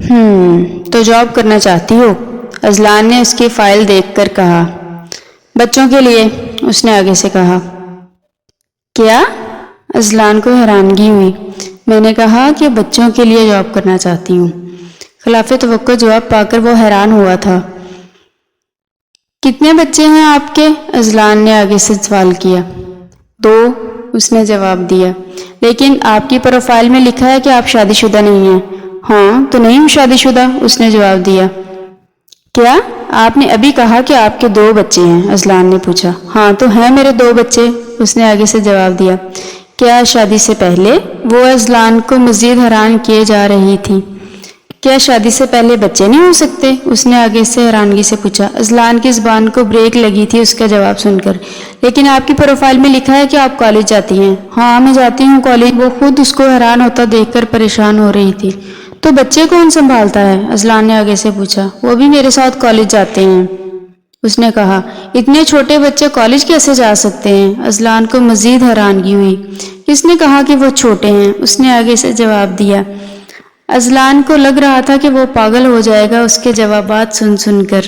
تو جاب کرنا چاہتی ہو؟ اذلان نے اس کی فائل دیکھ کر کہا۔ بچوں کے لیے، اس نے آگے سے کہا۔ کیا؟ اذلان کو حیرانگی ہوئی۔ میں نے کہا کہ بچوں کے لیے جاب کرنا چاہتی ہوں۔ خلاف توقع جواب پا کر وہ حیران ہوا تھا۔ کتنے بچے ہیں آپ کے؟ اذلان نے آگے سے سوال کیا۔ 2، اس نے جواب دیا۔ لیکن آپ کی پروفائل میں لکھا ہے کہ آپ شادی شدہ نہیں ہیں۔ ہاں تو نہیں ہوں شادی شدہ، اس نے جواب دیا۔ کیا؟ آپ نے ابھی کہا کہ آپ کے 2 بچے ہیں، اذلان نے پوچھا۔ ہاں تو ہیں میرے 2 بچے، اس نے آگے سے جواب دیا۔ کیا شادی سے پہلے؟ وہ اذلان کو مزید حیران کیے جا رہی تھی۔ کیا شادی سے پہلے بچے نہیں ہو سکتے؟ اس نے آگے سے حیرانگی سے پوچھا۔ اذلان کی زبان کو بریک لگی تھی اس کا جواب سن کر۔ لیکن آپ کی پروفائل میں لکھا ہے کہ آپ کالج جاتی ہیں۔ ہاں میں جاتی ہوں کالج۔ وہ خود اس کو حیران ہوتا دیکھ کر پریشان ہو رہی تھی۔ تو بچے کون سنبھالتا ہے؟ اذلان نے آگے سے پوچھا۔ وہ بھی میرے ساتھ کالج جاتے ہیں، اس نے کہا۔ اتنے چھوٹے بچے کالج کیسے جا سکتے ہیں؟ اذلان کو مزید حیرانگی ہوئی۔ کس نے کہا کہ وہ چھوٹے ہیں؟ اس نے آگے سے جواب دیا۔ اذلان کو لگ رہا تھا کہ وہ پاگل ہو جائے گا اس کے جوابات سن کر۔